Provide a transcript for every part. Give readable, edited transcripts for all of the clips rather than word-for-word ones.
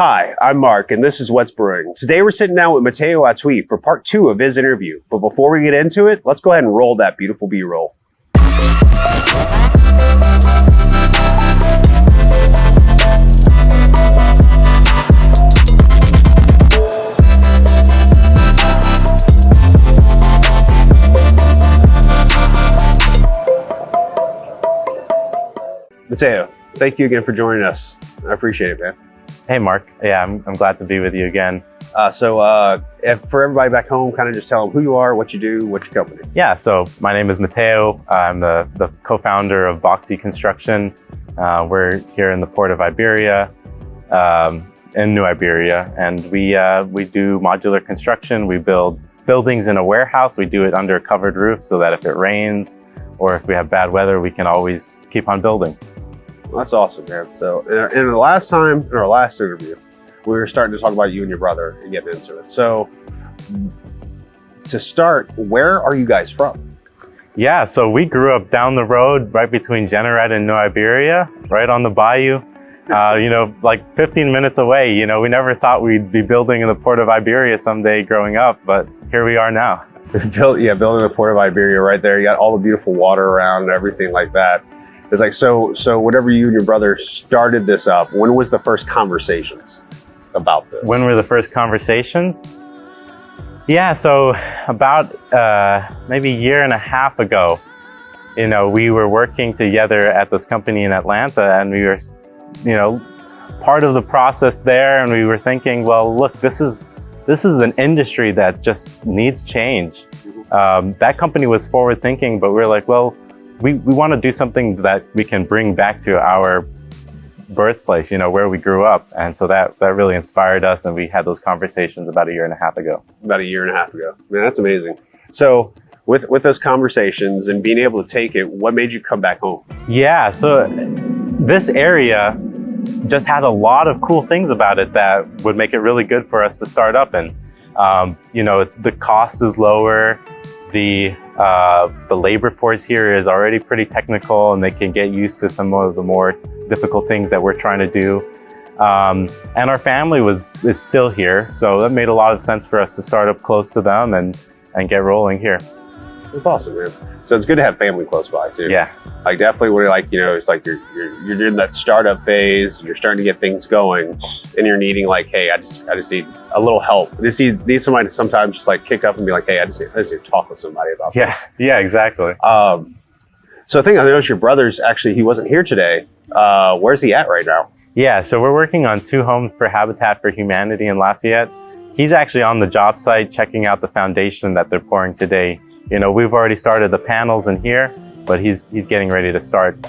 Hi, I'm Mark, and this is What's Brewing. Today we're sitting down with Mateo Atwi for part 2 of his interview. But before we get into it, let's go ahead and roll that beautiful B-roll. Mateo, thank you again for joining us. I appreciate it, man. Hey, Mark. Yeah, I'm glad to be with you again. For everybody back home, kind of just tell them who you are, what you do, what's your company. Yeah, so my name is Mateo. I'm the co-founder of Boxy Construction. We're here in the port of Iberia, in New Iberia, and we do modular construction. We build buildings in a warehouse. We do it under a covered roof so that if it rains or if we have bad weather, we can always keep on building. Well, that's awesome, man. So in our last interview, we were starting to talk about you and your brother and getting into it. So to start, where are you guys from? Yeah, so we grew up down the road right between Jeanerette and New Iberia, right on the bayou. Like 15 minutes away. We never thought we'd be building in the port of Iberia someday growing up, but here we are now. Building the port of Iberia right there. You got all the beautiful water around and everything like that. It's like, so whenever you and your brother started this up, when was the first conversations about this? When were the first conversations? Yeah, so about maybe a year and a half ago, we were working together at this company in Atlanta, and we were, part of the process there, and we were thinking, well, look, this is an industry that just needs change. That company was forward thinking, but we were like, well, we want to do something that we can bring back to our birthplace, where we grew up. And so that really inspired us, and we had those conversations about a year and a half ago. About a year and a half ago. Man, that's amazing. So with those conversations and being able to take it, what made you come back home? Yeah, so this area just had a lot of cool things about it that would make it really good for us to start up in. The cost is lower. The labor force here is already pretty technical, and they can get used to some of the more difficult things that we're trying to do. And our family is still here, so that made a lot of sense for us to start up close to them and get rolling here. That's awesome, man. So it's good to have family close by too. Yeah. Like definitely when it's like you're in that startup phase, you're starting to get things going, and you're needing like, hey, I just need a little help. I just need somebody to sometimes just like kick up and be like, hey, I just need to talk with somebody about this. Yeah, exactly. So I noticed your brother's actually, he wasn't here today. Where's he at right now? Yeah, so we're working on 2 homes for Habitat for Humanity in Lafayette. He's actually on the job site checking out the foundation that they're pouring today. We've already started the panels in here, but he's getting ready to start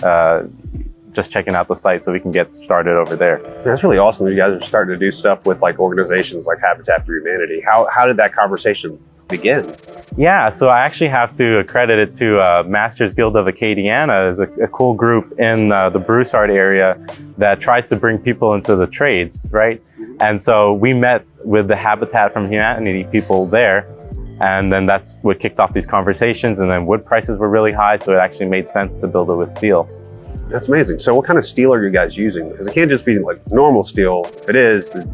just checking out the site so we can get started over there. That's really awesome. You guys are starting to do stuff with like organizations like Habitat for Humanity. How did that conversation begin? Yeah, so I actually have to accredit it to Masters Guild of Acadiana, is a cool group in the Broussard area that tries to bring people into the trades, right? And so we met with the Habitat for Humanity people there. And then that's what kicked off these conversations. And then wood prices were really high, so it actually made sense to build it with steel. That's amazing. So what kind of steel are you guys using? Because it can't just be like normal steel. If it is, there's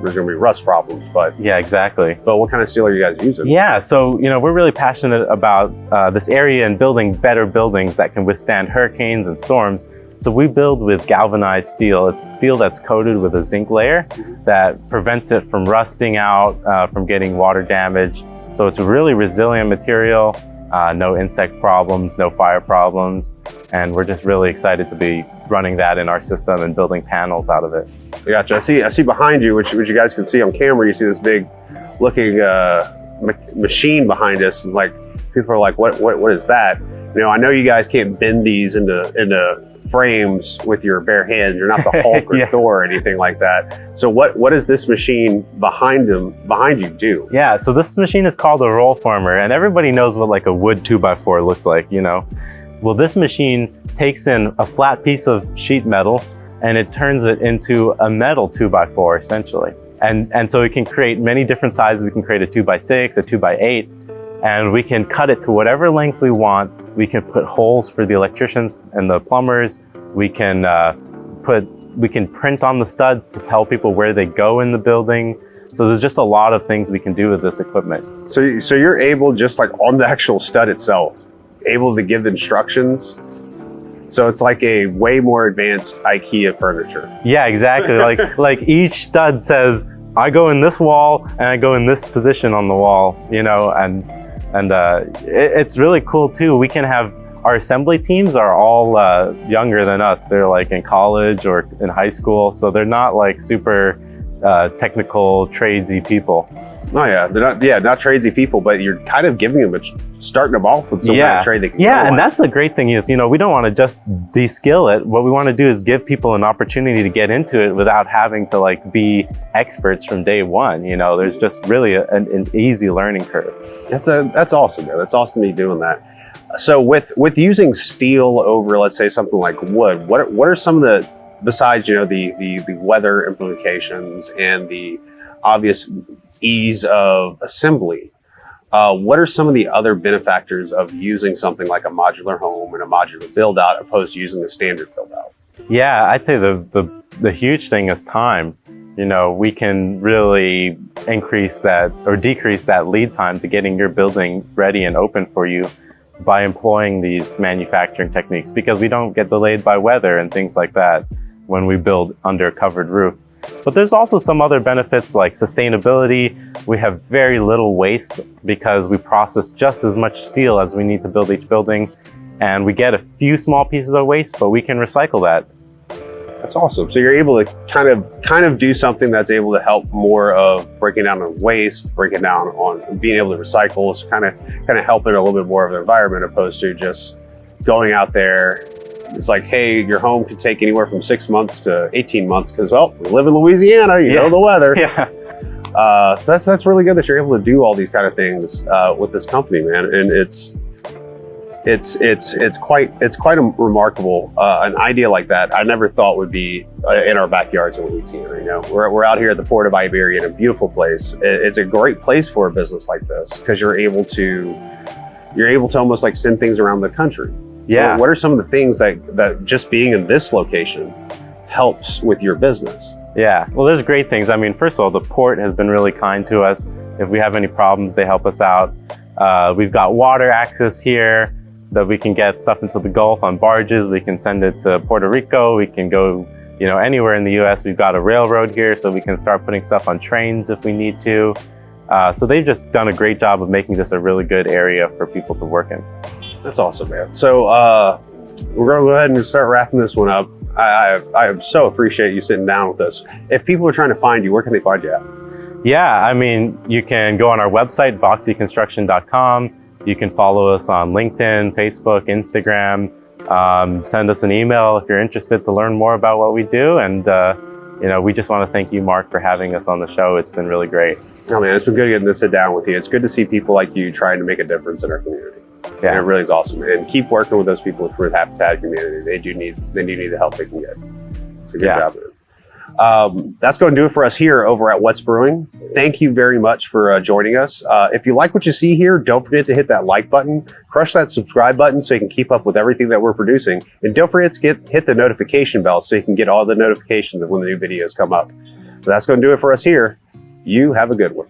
going to be rust problems. But yeah, exactly. But what kind of steel are you guys using? Yeah, so we're really passionate about this area and building better buildings that can withstand hurricanes and storms. So we build with galvanized steel. It's steel that's coated with a zinc layer that prevents it from rusting out, from getting water damage. So it's a really resilient material, no insect problems, no fire problems, and we're just really excited to be running that in our system and building panels out of it. I gotcha. I see behind you, which you guys can see on camera, you see this big looking machine behind us. And like people are like, what is that? I know you guys can't bend these into frames with your bare hands. You're not the Hulk or Yeah. Thor or anything like that. So what does this machine behind you do? Yeah, so this machine is called a Rollformer, and everybody knows what like a wood 2x4 looks like, Well, this machine takes in a flat piece of sheet metal and it turns it into a metal 2x4 essentially. And so we can create many different sizes. We can create a 2x6, a 2x8, and we can cut it to whatever length we want. We can put holes for the electricians and the plumbers. We can put We can print on the studs to tell people where they go in the building. So there's just a lot of things we can do with this equipment. So you're able, just like on the actual stud itself, able to give instructions. So it's like a way more advanced IKEA furniture. Yeah, exactly. like each stud says, I go in this wall and I go in this position on the wall, you know, and it's really cool too. We can have, our assembly teams are all younger than us. They're like in college or in high school. So they're not like super technical tradesy people. Oh yeah, they're not tradesy people, but you're kind of giving them starting them off with some kind of trade they can go and on. that's the great thing is, you know, we don't want to just de-skill it. What we want to do is give people an opportunity to get into it without having to like be experts from day one. You know, there's just really an easy learning curve. That's awesome, man. That's awesome to be doing that. So with using steel over, let's say, something like wood, what are some of the, besides, you know, the weather implications and the obvious ease of assembly, what are some of the other benefactors of using something like a modular home and a modular build out opposed to using a standard build out? Yeah, I'd say the huge thing is time. You know, we can really increase that or decrease that lead time to getting your building ready and open for you by employing these manufacturing techniques, because we don't get delayed by weather and things like that when we build under a covered roof. But there's also some other benefits like sustainability. We have very little waste because we process just as much steel as we need to build each building. And we get a few small pieces of waste, but we can recycle that. That's awesome. So you're able to kind of do something that's able to help more of breaking down on waste, breaking down on being able to recycle, so kind of helping a little bit more of the environment opposed to just going out there. It's like, hey, your home could take anywhere from 6 months to 18 months because, well, we live in Louisiana, you know the weather. Yeah. So that's really good that you're able to do all these kind of things with this company, man. And it's quite remarkable. An idea like that I never thought would be in our backyards in Louisiana. You know, we're out here at the port of Iberia in a beautiful place. It's a great place for a business like this because you're able to almost like send things around the country. Yeah. So what are some of the things that just being in this location helps with your business? Yeah, well, there's great things. I mean, first of all, the port has been really kind to us. If we have any problems, they help us out. We've got water access here that we can get stuff into the Gulf on barges. We can send it to Puerto Rico. We can go, you know, anywhere in the U.S. We've got a railroad here, so we can start putting stuff on trains if we need to. So they've just done a great job of making this a really good area for people to work in. That's awesome, man. So we're going to go ahead and start wrapping this one up. I so appreciate you sitting down with us. If people are trying to find you, where can they find you at? Yeah, I mean, you can go on our website, boxyconstruction.com. You can follow us on LinkedIn, Facebook, Instagram. Send us an email if you're interested to learn more about what we do. And, you know, we just want to thank you, Mark, for having us on the show. It's been really great. Oh, man, it's been good getting to sit down with you. It's good to see people like you trying to make a difference in our community. Yeah, and it really is awesome. And keep working with those people with Habitat community. They do need the help they can get. So good job, man. That's going to do it for us here over at What's Brewing. Thank you very much for joining us. If you like what you see here, don't forget to hit that like button, crush that subscribe button so you can keep up with everything that we're producing. And don't forget to hit the notification bell so you can get all the notifications of when the new videos come up. But that's going to do it for us here. You have a good one.